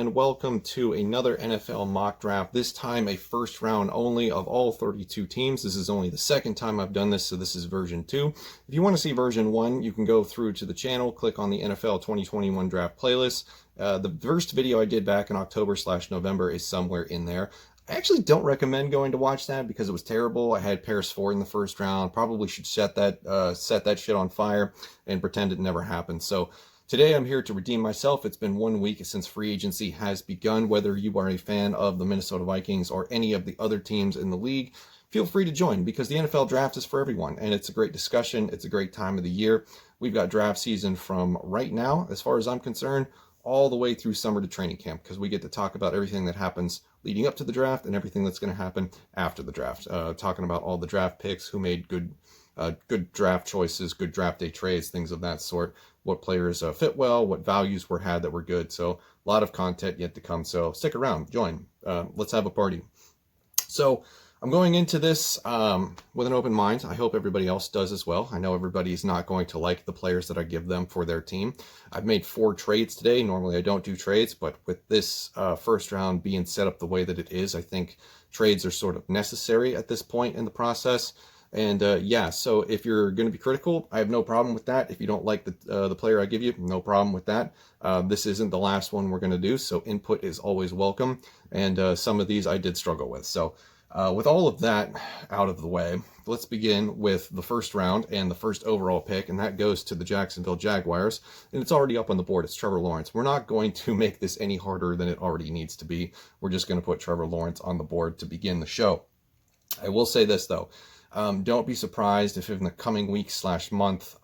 everyone. Welcome to another NFL mock draft, this time a first round only of all 32 teams. This is only the second time I've done this, so this is version 2. If you want to see version 1, you can go through to the channel, click on the NFL 2021 draft playlist. The first video I did back in October/November is somewhere in there. I actually don't recommend going to watch that because it was terrible. I had Paris 4 in the first round. Probably should set that shit on fire and pretend it never happened. So today I'm here to redeem myself. It's been 1 week since free agency has begun. Whether you are a fan of the Minnesota Vikings or any of the other teams in the league, feel free to join because the NFL draft is for everyone and it's a great discussion. It's a great time of the year. We've got draft season from right now, as far as I'm concerned, all the way through summer to training camp because we get to talk about everything that happens leading up to the draft and everything that's going to happen after the draft. Talking about all the draft picks, who made good draft choices, good draft day trades, things of that sort, what players fit well, what values were had that were good. So a lot of content yet to come. So stick around, join, let's have a party. So I'm going into this with an open mind. I hope everybody else does as well. I know everybody's not going to like the players that I give them for their team. I've made 4 trades today. Normally I don't do trades, but with this first round being set up the way that it is, I think trades are sort of necessary at this point in the process. And yeah, so if you're going to be critical, I have no problem with that. If you don't like the player I give you, no problem with that. This isn't the last one we're going to do, so input is always welcome. And some of these I did struggle with. So with all of that out of the way, let's begin with the first round and the first overall pick, and that goes to the Jacksonville Jaguars. And it's already up on the board. It's Trevor Lawrence. We're not going to make this any harder than it already needs to be. We're just going to put Trevor Lawrence on the board to begin the show. I will say this, though. Don't be surprised if in the coming week/month,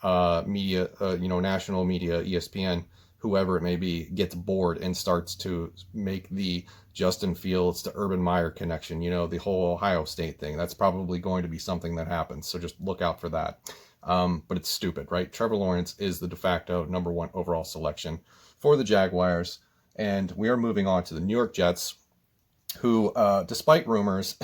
media, national media, ESPN, whoever it may be, gets bored and starts to make the Justin Fields to Urban Meyer connection, the whole Ohio State thing. That's probably going to be something that happens. So just look out for that. But it's stupid, right? Trevor Lawrence is the de facto #1 overall selection for the Jaguars. And we are moving on to the New York Jets, who, despite rumors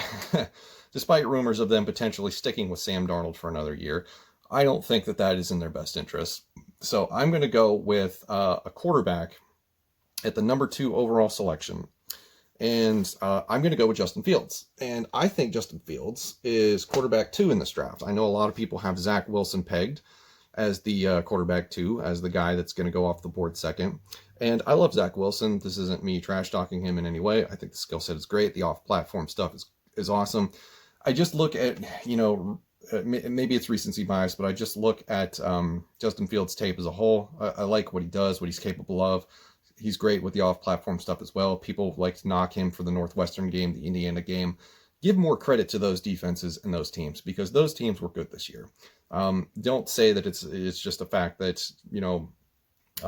of them potentially sticking with Sam Darnold for another year, I don't think that is in their best interest. So I'm going to go with a quarterback at the #2 overall selection. And I'm going to go with Justin Fields. And I think Justin Fields is quarterback 2 in this draft. I know a lot of people have Zach Wilson pegged as the quarterback 2, as the guy that's going to go off the board second. And I love Zach Wilson. This isn't me trash talking him in any way. I think the skill set is great. The off-platform stuff is awesome. I just look at, maybe it's recency bias, but I just look at Justin Fields' tape as a whole. I like what he does, what he's capable of. He's great with the off-platform stuff as well. People like to knock him for the Northwestern game, the Indiana game. Give more credit to those defenses and those teams because those teams were good this year. Don't say that it's just a fact that,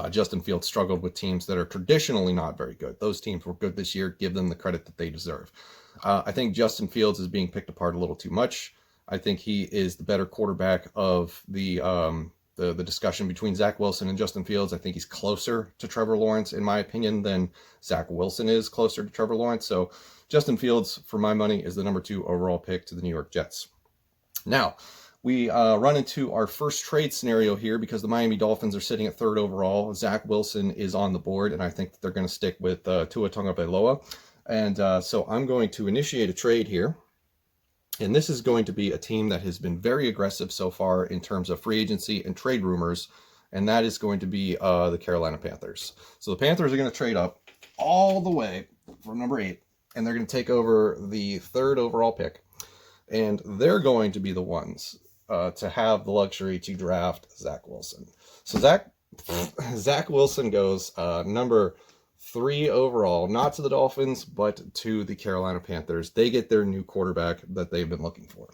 Justin Fields struggled with teams that are traditionally not very good. Those teams were good this year. Give them the credit that they deserve. I think Justin Fields is being picked apart a little too much. I think he is the better quarterback of the discussion between Zach Wilson and Justin Fields. I think he's closer to Trevor Lawrence, in my opinion, than Zach Wilson is closer to Trevor Lawrence. So Justin Fields, for my money, is the #2 overall pick to the New York Jets. Now, we run into our first trade scenario here because the Miami Dolphins are sitting at 3rd overall. Zach Wilson is on the board, and I think that they're going to stick with Tua Tagovailoa. And so I'm going to initiate a trade here. And this is going to be a team that has been very aggressive so far in terms of free agency and trade rumors. And that is going to be the Carolina Panthers. So the Panthers are going to trade up all the way from #8. And they're going to take over the 3rd overall pick. And they're going to be the ones to have the luxury to draft Zach Wilson. So Zach Wilson goes number 3 overall, not to the Dolphins, but to the Carolina Panthers. They get their new quarterback that they've been looking for.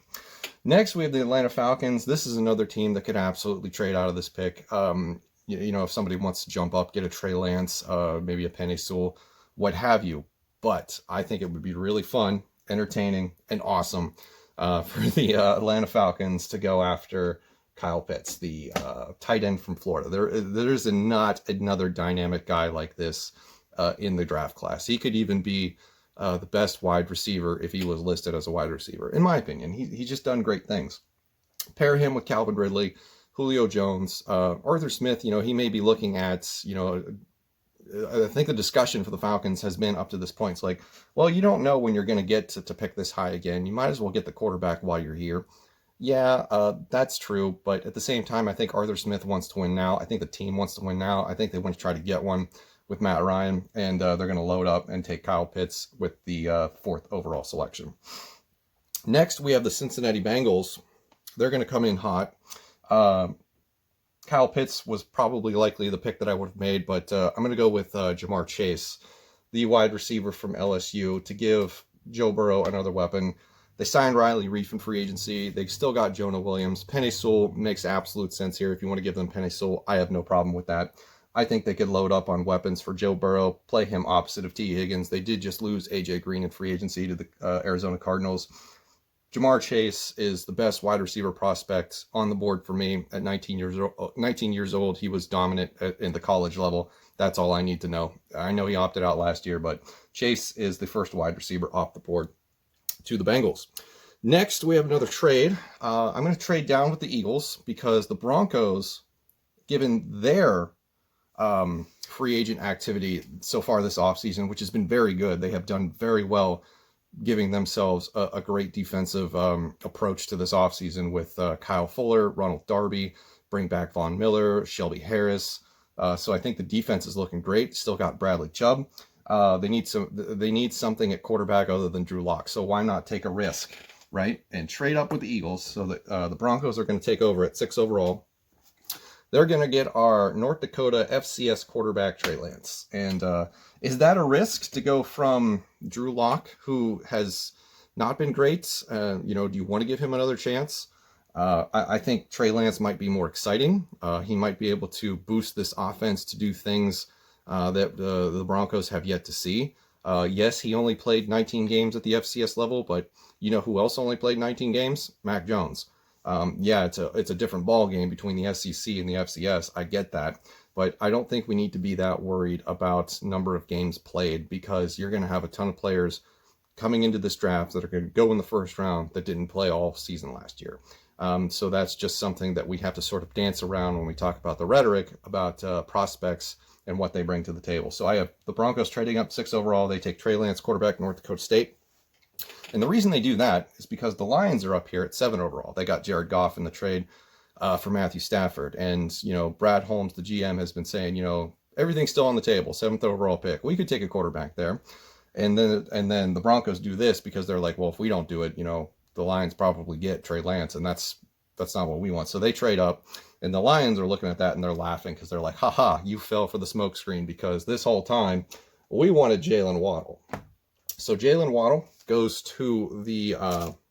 Next, we have the Atlanta Falcons. This is another team that could absolutely trade out of this pick. If somebody wants to jump up, get a Trey Lance, maybe a Penei Sewell, what have you. But I think it would be really fun, entertaining, and awesome for the Atlanta Falcons to go after Kyle Pitts, the tight end from Florida. There's not another dynamic guy like this in the draft class. He could even be the best wide receiver if he was listed as a wide receiver. In my opinion, he's just done great things. Pair him with Calvin Ridley, Julio Jones, Arthur Smith. He may be looking at I think the discussion for the Falcons has been up to this point. It's like, well, you don't know when you're going to get to pick this high again. You might as well get the quarterback while you're here. Yeah, that's true. But at the same time, I think Arthur Smith wants to win now. I think the team wants to win now. I think they want to try to get one with Matt Ryan, and they're going to load up and take Kyle Pitts with the 4th overall selection. Next, we have the Cincinnati Bengals. They're going to come in hot. Kyle Pitts was probably likely the pick that I would have made, but I'm going to go with Jamar Chase, the wide receiver from LSU, to give Joe Burrow another weapon. They signed Riley Reiff in free agency. They still got Jonah Williams. Penei Sewell makes absolute sense here. If you want to give them Penei Sewell, I have no problem with that. I think they could load up on weapons for Joe Burrow, play him opposite of T. Higgins. They did just lose A.J. Green in free agency to the Arizona Cardinals. Jamar Chase is the best wide receiver prospect on the board for me at 19 years old. He was dominant in the college level. That's all I need to know. I know he opted out last year, but Chase is the first wide receiver off the board to the Bengals. Next, we have another trade. I'm going to trade down with the Eagles because the Broncos, given their free agent activity so far this offseason, which has been very good, they have done very well giving themselves a great defensive approach to this offseason with Kyle Fuller, Ronald Darby, bring back Von Miller, Shelby Harris. So I think the defense is looking great. Still got Bradley Chubb. They need something at quarterback other than Drew Lock. So why not take a risk, right? And trade up with the Eagles so that the Broncos are going to take over at 6 overall. They're going to get our North Dakota FCS quarterback, Trey Lance. And is that a risk to go from Drew Lock, who has not been great? Do you want to give him another chance? I think Trey Lance might be more exciting. He might be able to boost this offense to do things that the Broncos have yet to see. Yes, he only played 19 games at the FCS level, but you know who else only played 19 games? Mac Jones. It's a different ball game between the SEC and the FCS. I get that, but I don't think we need to be that worried about number of games played because you're going to have a ton of players coming into this draft that are going to go in the first round that didn't play all season last year. So that's just something that we have to sort of dance around when we talk about the rhetoric about prospects and what they bring to the table. So I have the Broncos trading up 6 overall. They take Trey Lance, quarterback, North Dakota State. And the reason they do that is because the Lions are up here at 7 overall. They got Jared Goff in the trade for Matthew Stafford. And, Brad Holmes, the GM, has been saying, everything's still on the table, 7th overall pick. We could take a quarterback there. And then the Broncos do this because they're like, well, if we don't do it, the Lions probably get Trey Lance. And that's not what we want. So they trade up. And the Lions are looking at that and they're laughing because they're like, haha, you fell for the smokescreen because this whole time we wanted Jalen Waddle. So Jalen Waddle goes to the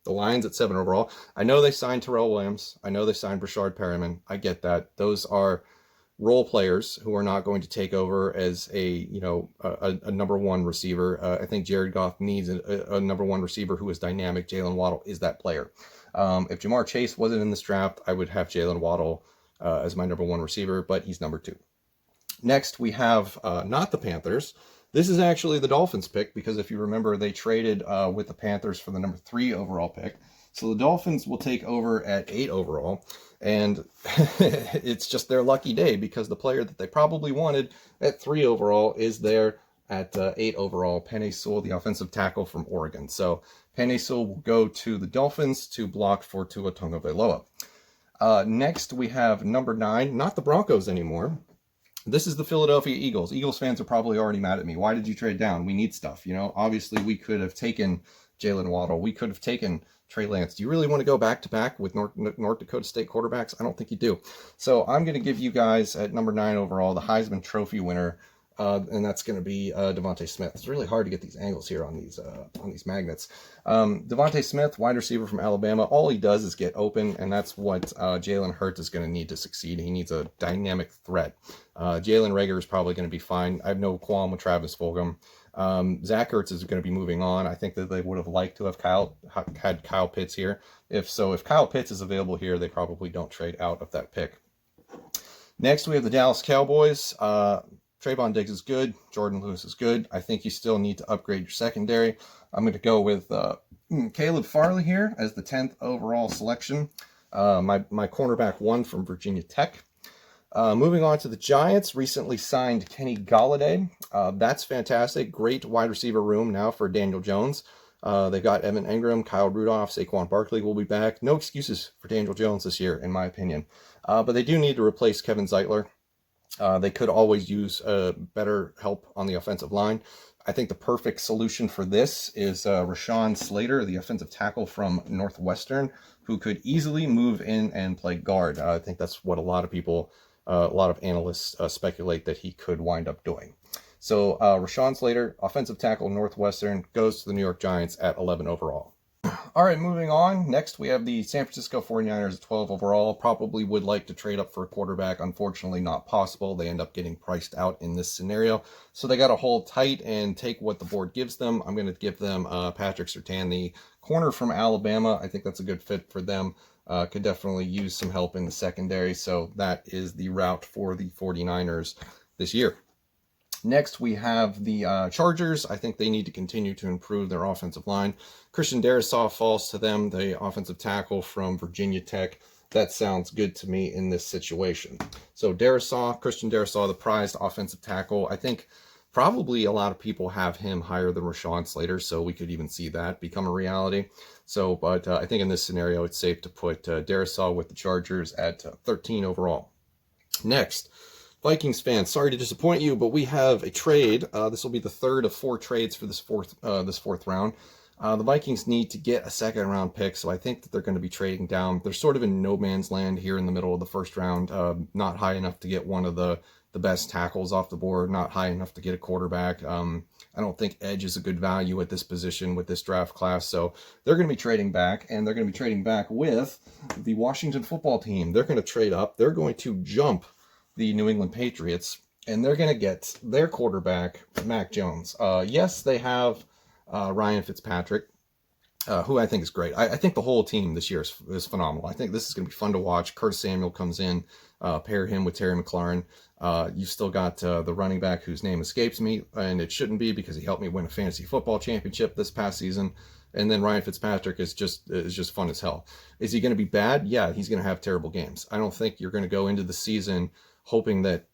Lions at 7 overall. I know they signed Terrell Williams. I know they signed Rashad Bateman. I get that. Those are role players who are not going to take over as a number one receiver. I think Jared Goff needs a number one receiver who is dynamic. Jalen Waddle is that player. If Jamar Chase wasn't in this draft, I would have Jalen Waddle as my number one receiver, but he's number 2. Next, we have not the Panthers. This is actually the Dolphins pick because if you remember, they traded with the Panthers for the number 3 overall pick. So the Dolphins will take over at 8 overall. And it's just their lucky day because the player that they probably wanted at 3 overall is there at 8 overall, Penei Sewell, the offensive tackle from Oregon. So Penei Sewell will go to the Dolphins to block for Tua Tagovailoa. Next, we have number 9, not the Broncos anymore. This is the Philadelphia Eagles. Eagles fans are probably already mad at me. Why did you trade down? We need stuff. Obviously we could have taken Jalen Waddle. We could have taken Trey Lance. Do you really want to go back-to-back with North Dakota State quarterbacks? I don't think you do. So I'm going to give you guys at number 9 overall the Heisman Trophy winner, and that's going to be Devonte Smith. It's really hard to get these angles here on these magnets. Devonte Smith, wide receiver from Alabama. All he does is get open, and that's what Jalen Hurts is going to need to succeed. He needs a dynamic threat. Jalen Reagor is probably going to be fine. I have no qualm with Travis Fulgham. Zach Ertz is going to be moving on. I think that they would have liked to have had Kyle Pitts here. If Kyle Pitts is available here, they probably don't trade out of that pick. Next, we have the Dallas Cowboys. Trayvon Diggs is good. Jordan Lewis is good. I think you still need to upgrade your secondary. I'm going to go with Caleb Farley here as the 10th overall selection. My cornerback 1 from Virginia Tech. Moving on to the Giants, recently signed Kenny Golladay. That's fantastic. Great wide receiver room now for Daniel Jones. They've got Evan Engram, Kyle Rudolph, Saquon Barkley will be back. No excuses for Daniel Jones this year, in my opinion. But they do need to replace Kevin Zeitler. They could always use better help on the offensive line. I think the perfect solution for this is Rashawn Slater, the offensive tackle from Northwestern, who could easily move in and play guard. I think that's what a lot of analysts speculate that he could wind up doing. So Rashawn Slater, offensive tackle, Northwestern, goes to the New York Giants at 11 overall. All right, moving on. Next, we have the San Francisco 49ers at 12 overall. Probably would like to trade up for a quarterback. Unfortunately, not possible. They end up getting priced out in this scenario. So they got to hold tight and take what the board gives them. I'm going to give them Patrick Surtain, the corner from Alabama. I think that's a good fit for them. Could definitely use some help in the secondary. So that is the route for the 49ers this year. Next, we have the Chargers. I think they need to continue to improve their offensive line. Christian Darrisaw falls to them, the offensive tackle from Virginia Tech. That sounds good to me in this situation. So Christian Darrisaw, the prized offensive tackle. I think probably a lot of people have him higher than Rashawn Slater, so we could even see that become a reality. So, but I think in this scenario, it's safe to put Darrisaw with the Chargers at 13 overall. Next, Vikings fans, sorry to disappoint you, but we have a trade. This will be the third of 4 trades for this fourth round. The Vikings need to get a second round pick, so I think that they're going to be trading down. They're sort of in no man's land here in the middle of the first round. Not high enough to get one of the best tackles off the board, not high enough to get a quarterback. I don't think edge is a good value at this position with this draft class, so they're going to be trading back, and they're going to be trading back with the Washington football team. They're going to trade up. They're going to jump the New England Patriots, and they're going to get their quarterback, Mac Jones. Yes, they have Ryan Fitzpatrick, who I think is great. I think the whole team this year is phenomenal. I think this is going to be fun to watch. Curtis Samuel comes in, pair him with Terry McLaurin. You've still got the running back whose name escapes me, and it shouldn't be because he helped me win a fantasy football championship this past season. And then Ryan Fitzpatrick is just fun as hell. Is he going to be bad? Yeah, he's going to have terrible games. I don't think you're going to go into the season hoping that,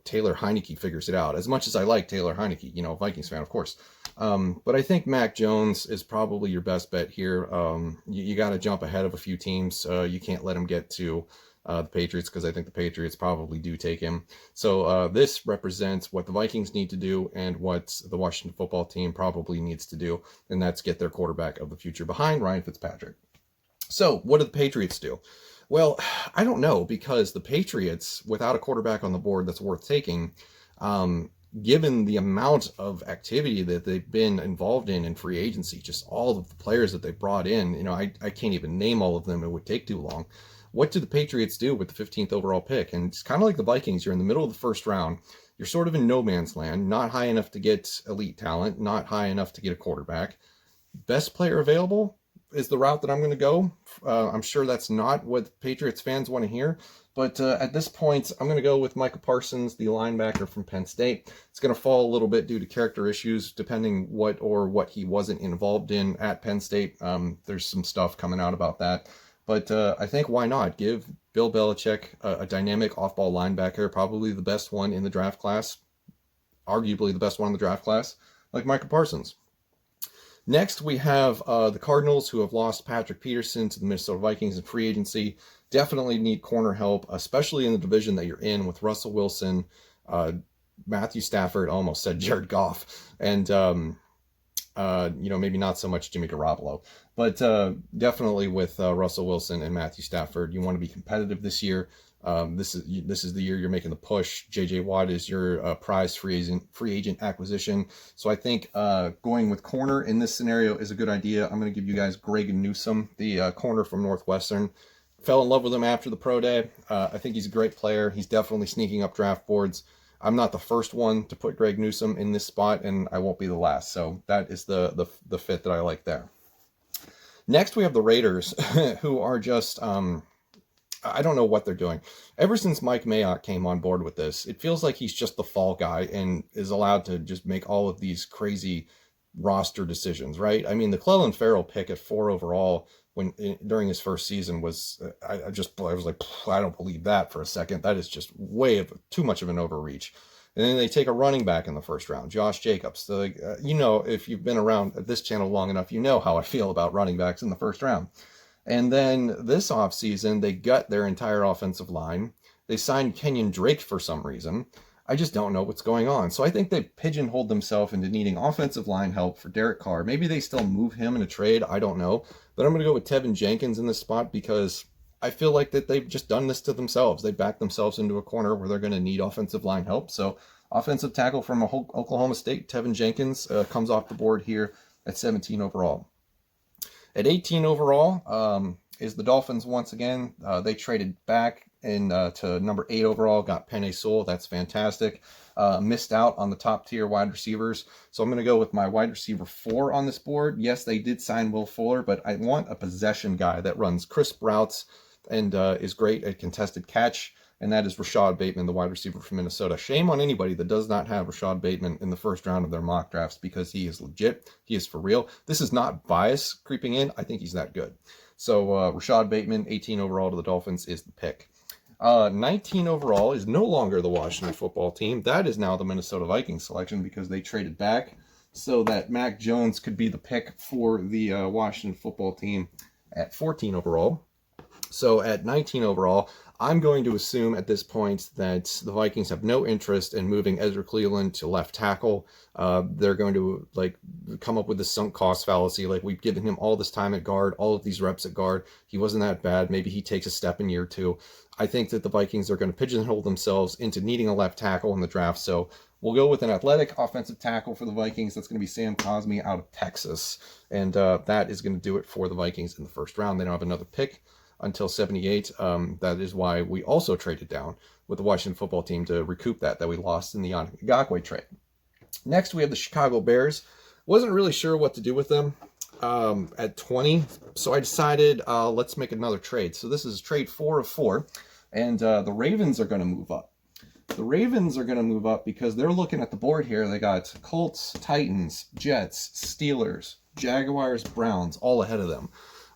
Taylor Heineke figures it out. As much as I like Taylor Heineke, Vikings fan, of course. But I think Mac Jones is probably your best bet here. You got to jump ahead of a few teams. You can't let him get to the Patriots, because I think the Patriots probably do take him. So this represents what the Vikings need to do and what the Washington football team probably needs to do, and that's get their quarterback of the future behind Ryan Fitzpatrick. So what do the Patriots do? Well, I don't know, because the Patriots, without a quarterback on the board that's worth taking, given the amount of activity that they've been involved in free agency, just all of the players that they brought in, I can't even name all of them. It would take too long. What do the Patriots do with the 15th overall pick? And it's kind of like the Vikings. You're in the middle of the first round. You're sort of in no man's land, not high enough to get elite talent, not high enough to get a quarterback. Best player available is the route that I'm going to go. I'm sure that's not what Patriots fans want to hear, but at this point, I'm going to go with Micah Parsons, the linebacker from Penn State. It's going to fall a little bit due to character issues, depending what he wasn't involved in at Penn State. There's some stuff coming out about that, but I think why not give Bill Belichick a dynamic off-ball linebacker, probably the best one in the draft class, arguably the best one in the draft class, like Micah Parsons. Next, we have the Cardinals, who have lost Patrick Peterson to the Minnesota Vikings in free agency. Definitely need corner help, especially in the division that you're in with Russell Wilson, Matthew Stafford, almost said Jared Goff, and maybe not so much Jimmy Garoppolo, but definitely with Russell Wilson and Matthew Stafford. You want to be competitive this year. This is the year you're making the push. J.J. Watt is your prized free agent acquisition. So I think going with corner in this scenario is a good idea. I'm going to give you guys Greg Newsome, the corner from Northwestern. Fell in love with him after the pro day. I think he's a great player. He's definitely sneaking up draft boards. I'm not the first one to put Greg Newsome in this spot, and I won't be the last. So that is the fit that I like there. Next, we have the Raiders, who are just... I don't know what they're doing. Ever since Mike Mayock came on board with this, it feels like he's just the fall guy and is allowed to just make all of these crazy roster decisions, right? I mean, the Clelin Ferrell pick at 4 overall during his first season was, I was like, I don't believe that for a second. That is just too much of an overreach. And then they take a running back in the first round, Josh Jacobs. So, if you've been around this channel long enough, you know how I feel about running backs in the first round. And then this offseason, they gut their entire offensive line. They signed Kenyon Drake for some reason. I just don't know what's going on. So I think they pigeonholed themselves into needing offensive line help for Derek Carr. Maybe they still move him in a trade. I don't know. But I'm going to go with Tevin Jenkins in this spot because I feel like that they've just done this to themselves. They backed themselves into a corner where they're going to need offensive line help. So offensive tackle from Oklahoma State, Tevin Jenkins, comes off the board here at 17 overall. At 18 overall is the Dolphins once again. They traded back to number 8 overall, got Penei Sewell. That's fantastic. Missed out on the top tier wide receivers. So I'm going to go with my wide receiver 4 on this board. Yes, they did sign Will Fuller, but I want a possession guy that runs crisp routes and is great at contested catch. And that is Rashad Bateman, the wide receiver from Minnesota. Shame on anybody that does not have Rashad Bateman in the first round of their mock drafts because he is legit. He is for real. This is not bias creeping in. I think he's that good. So Rashad Bateman, 18 overall to the Dolphins, is the pick. 19 overall is no longer the Washington football team. That is now the Minnesota Vikings selection because they traded back so that Mac Jones could be the pick for the Washington football team at 14 overall. So at 19 overall, I'm going to assume at this point that the Vikings have no interest in moving Ezra Cleveland to left tackle. They're going to come up with this sunk cost fallacy. Like, we've given him all this time at guard, all of these reps at guard. He wasn't that bad. Maybe he takes a step in year 2. I think that the Vikings are going to pigeonhole themselves into needing a left tackle in the draft. So we'll go with an athletic offensive tackle for the Vikings. That's going to be Sam Cosmi out of Texas. And that is going to do it for the Vikings in the first round. They don't have another pick until 78. That is why we also traded down with the Washington football team to recoup that we lost in the Yannick Ngakoue trade. Next, we have the Chicago Bears. Wasn't really sure what to do with them at 20, so I decided let's make another trade. So this is trade 4 of 4, and the Ravens are going to move up. The Ravens are going to move up because they're looking at the board here. They got Colts, Titans, Jets, Steelers, Jaguars, Browns, all ahead of them.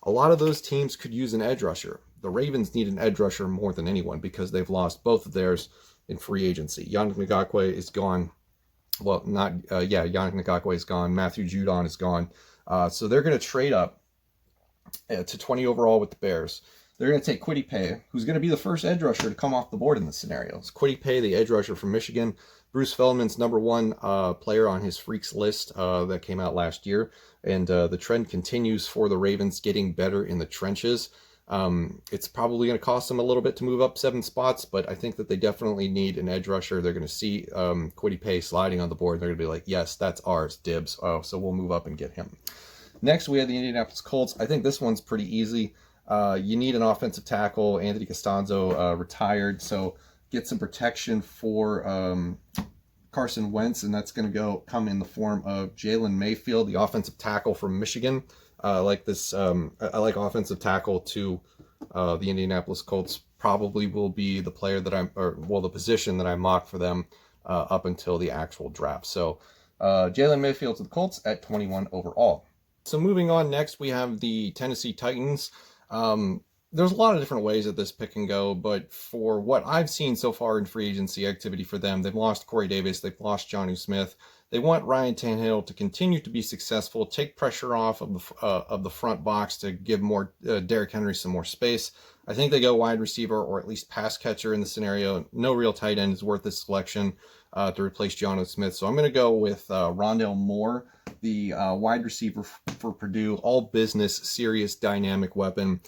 A lot of those teams could use an edge rusher. The Ravens need an edge rusher more than anyone because they've lost both of theirs in free agency. Yannick Ngakoue is gone. Well, Yannick Ngakoue is gone. Matthew Judon is gone. So they're going to trade up to 20 overall with the Bears. They're going to take Kwity Paye, who's going to be the first edge rusher to come off the board in this scenario. It's Kwity Paye, the edge rusher from Michigan. Bruce Feldman's number 1 player on his freaks list that came out last year. And the trend continues for the Ravens getting better in the trenches. It's probably going to cost them a little bit to move up 7 spots, but I think that they definitely need an edge rusher. They're going to see Kwity Paye sliding on the board. They're going to be like, yes, that's ours, dibs. Oh, so we'll move up and get him. Next, we have the Indianapolis Colts. I think this one's pretty easy. You need an offensive tackle. Anthony Costanzo retired, so get some protection for Carson Wentz, and that's going to come in the form of Jalen Mayfield, the offensive tackle from Michigan. I like offensive tackle to the Indianapolis Colts. Probably will be the player that the position that I mock for them up until the actual draft. So Jalen Mayfield to the Colts at 21 overall. So moving on, next we have the Tennessee Titans. There's a lot of different ways that this pick can go, but for what I've seen so far in free agency activity for them, they've lost Corey Davis, they've lost Jonnu Smith. They want Ryan Tannehill to continue to be successful, take pressure off of the front box to give more Derrick Henry some more space. I think they go wide receiver or at least pass catcher in the scenario. No real tight end is worth this selection to replace Jonnu Smith. So I'm going to go with Rondale Moore, the wide receiver for Purdue, all business, serious, dynamic weapon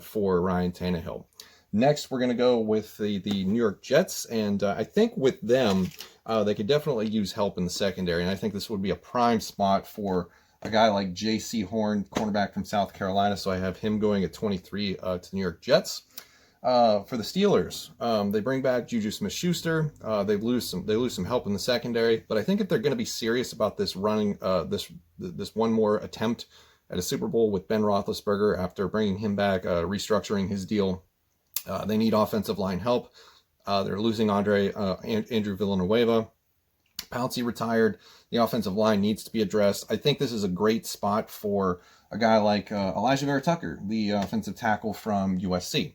for Ryan Tannehill. Next, we're going to go with the New York Jets, and I think with them, they could definitely use help in the secondary, and I think this would be a prime spot for a guy like J.C. Horn, cornerback from South Carolina, so I have him going at 23 to the New York Jets. For the Steelers, they bring back Juju Smith-Schuster. They lose some help in the secondary, but I think if they're going to be serious about this running this one more attempt at a Super Bowl with Ben Roethlisberger after bringing him back, restructuring his deal, they need offensive line help. They're losing Andrew Villanueva. Pouncey retired. The offensive line needs to be addressed. I think this is a great spot for a guy like Elijah Vera-Tucker, the offensive tackle from USC.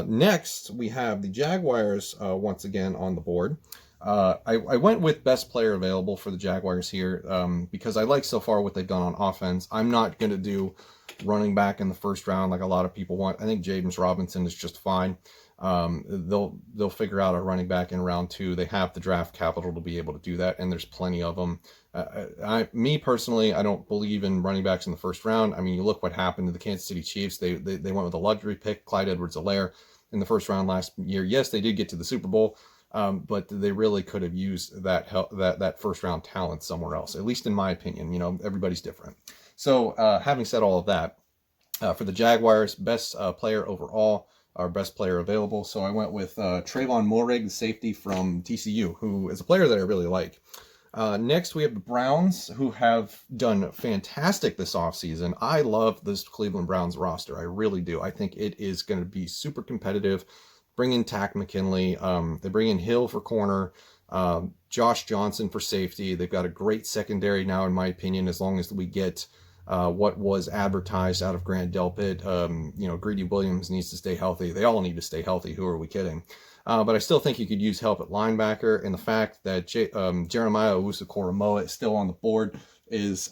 Next, we have the Jaguars once again on the board. I went with best player available for the Jaguars here because I like so far what they've done on offense. I'm not going to do running back in the first round like a lot of people want. I think James Robinson is just fine. They'll figure out a running back in round 2. They have the draft capital to be able to do that, and there's plenty of them. Me personally, I don't believe in running backs in the first round. I mean, you look what happened to the Kansas City Chiefs. They went with a luxury pick, Clyde Edwards-Helaire, in the first round last year. Yes, they did get to the Super Bowl, but they really could have used that first round talent somewhere else. At least in my opinion. You know, everybody's different. So having said all of that, for the Jaguars, best player overall, our best player available. So I went with Trayvon Mulrig, the safety from TCU, who is a player that I really like. Next, we have the Browns, who have done fantastic this offseason. I love this Cleveland Browns roster. I really do. I think it is going to be super competitive. Bring in Tack McKinley. They bring in Hill for corner. Josh Johnson for safety. They've got a great secondary now, in my opinion, as long as we get what was advertised out of Grant Delpit. Greedy Williams needs to stay healthy. They all need to stay healthy. Who are we kidding? But I still think you could use help at linebacker, and the fact that Jeremiah Owusu-Koramoah is still on the board is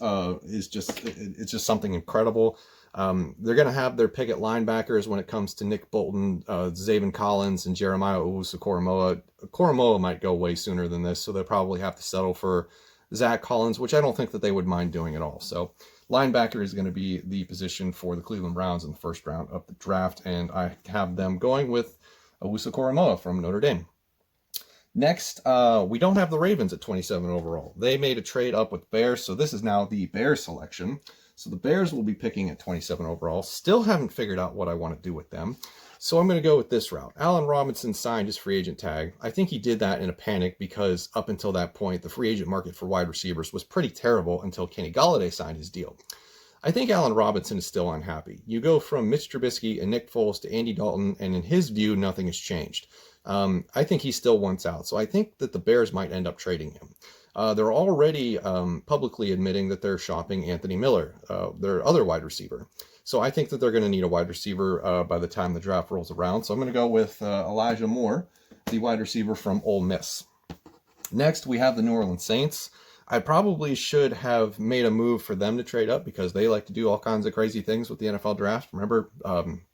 just something incredible. They're going to have their pick at linebackers when it comes to Nick Bolton, Zaven Collins, and Jeremiah Owusu-Koramoah. Koramoah might go way sooner than this, so they'll probably have to settle for Zach Collins, which I don't think that they would mind doing at all. So linebacker is going to be the position for the Cleveland Browns in the first round of the draft, and I have them going with Owusu-Koramoah from Notre Dame. Next, we don't have the Ravens at 27 overall. They made a trade up with Bears, so this is now the Bears selection. So the Bears will be picking at 27 overall. Still haven't figured out what I want to do with them. So I'm going to go with this route. Allen Robinson signed his free agent tag. I think he did that in a panic because up until that point, the free agent market for wide receivers was pretty terrible until Kenny Golladay signed his deal. I think Allen Robinson is still unhappy. You go from Mitch Trubisky and Nick Foles to Andy Dalton, and in his view, nothing has changed. I think he still wants out. So I think that the Bears might end up trading him. They're already publicly admitting that they're shopping Anthony Miller, their other wide receiver. So I think that they're going to need a wide receiver by the time the draft rolls around. So I'm going to go with Elijah Moore, the wide receiver from Ole Miss. Next, we have the New Orleans Saints. I probably should have made a move for them to trade up because they like to do all kinds of crazy things with the NFL draft. Remember,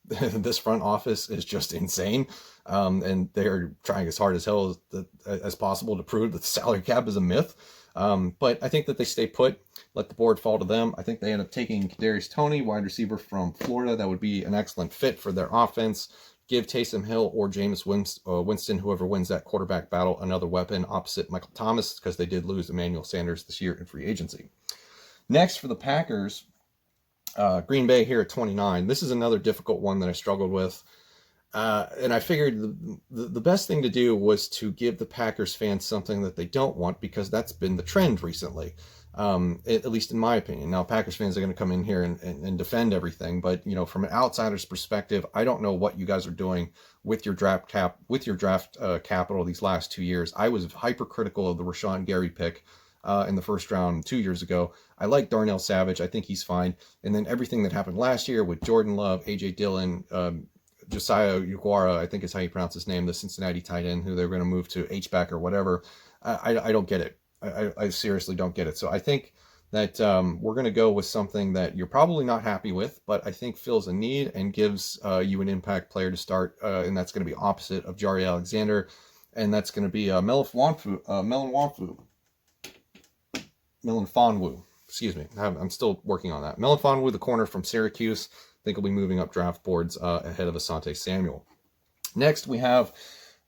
this front office is just insane. And they're trying as hard as hell as possible to prove that the salary cap is a myth. But I think that they stay put, let the board fall to them. I think they end up taking Kadarius Toney, wide receiver from Florida. That would be an excellent fit for their offense. Give Taysom Hill or Jameis Winston, whoever wins that quarterback battle, another weapon opposite Michael Thomas, because they did lose Emmanuel Sanders this year in free agency. Next, for the Packers, Green Bay here at 29. This is another difficult one that I struggled with. And I figured the best thing to do was to give the Packers fans something that they don't want, because that's been the trend recently, at least in my opinion. Now, Packers fans are going to come in here and defend everything, but from an outsider's perspective, I don't know what you guys are doing with your draft capital these last 2 years. I was hypercritical of the Rashawn Gary pick in the first round 2 years ago. I like Darnell Savage. I think he's fine. And then everything that happened last year with Jordan Love, A.J. Dillon, Josiah Uguara, I think is how you pronounce his name, the Cincinnati tight end, who they're going to move to H-back or whatever. I don't get it. I seriously don't get it. So I think that we're going to go with something that you're probably not happy with, but I think fills a need and gives you an impact player to start, and that's going to be opposite of Jari Alexander, and that's going to be Melon Fonwu. Excuse me. I'm still working on that. Melon Fonwu, the corner from Syracuse. I think he'll be moving up draft boards ahead of Asante Samuel. Next, we have,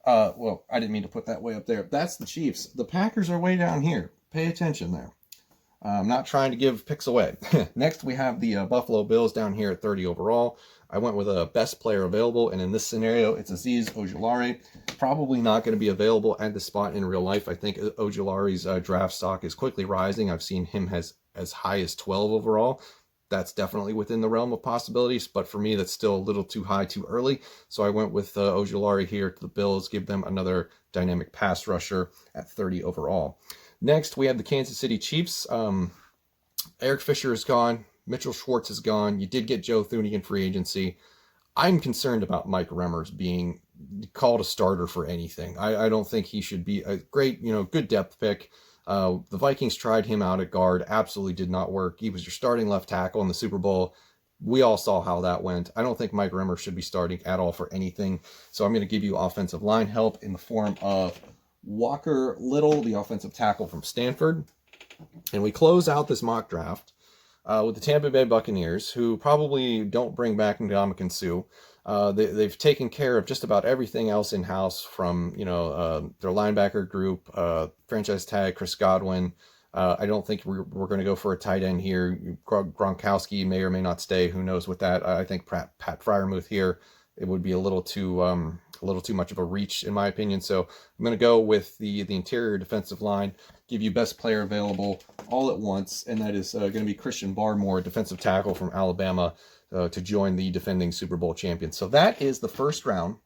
I didn't mean to put that way up there. That's the Chiefs. The Packers are way down here. Pay attention there. I'm not trying to give picks away. Next, we have the Buffalo Bills down here at 30 overall. I went with a best player available, and in this scenario, it's Azeez Ojulari. Probably not going to be available at the spot in real life. I think Ojulari's draft stock is quickly rising. I've seen him as high as 12 overall. that's definitely within the realm of possibilities, but for me, that's still a little too high, too early. So I went with Ojulari here to the Bills, give them another dynamic pass rusher at 30 overall. Next, we have the Kansas City Chiefs. Eric Fisher is gone. Mitchell Schwartz is gone. You did get Joe Thuney in free agency. I'm concerned about Mike Remmers being called a starter for anything. I don't think he should be a great, good depth pick. The Vikings tried him out at guard. Absolutely did not work. He was your starting left tackle in the Super Bowl. We all saw how that went. I don't think Mike Remmers should be starting at all for anything. So I'm going to give you offensive line help in the form of Walker Little, the offensive tackle from Stanford. And we close out this mock draft with the Tampa Bay Buccaneers, who probably don't bring back Ndamukong Suh. They've taken care of just about everything else in-house from, their linebacker group, franchise tag, Chris Godwin. I don't think we're going to go for a tight end here. Gronkowski may or may not stay. Who knows with that? I think Pat Freiermuth here, it would be a little too much of a reach in my opinion. So I'm going to go with the interior defensive line, give you best player available all at once, and that is going to be Christian Barmore, defensive tackle from Alabama, to join the defending Super Bowl champions. So that is the first round.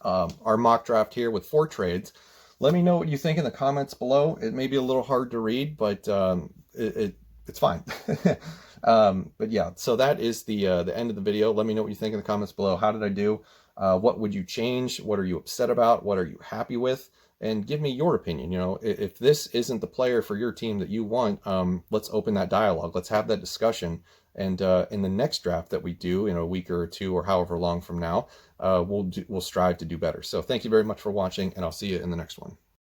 Our mock draft here with 4 trades. Let me know what you think in the comments below. It may be a little hard to read, but it's fine. But yeah, so that is the end of the video. Let me know what you think in the comments below. How did I do? What would you change? What are you upset about? What are you happy with? And give me your opinion. If this isn't the player for your team that you want, let's open that dialogue. Let's have that discussion. And in the next draft that we do in a week or 2 or however long from now, we'll strive to do better. So thank you very much for watching, and I'll see you in the next one.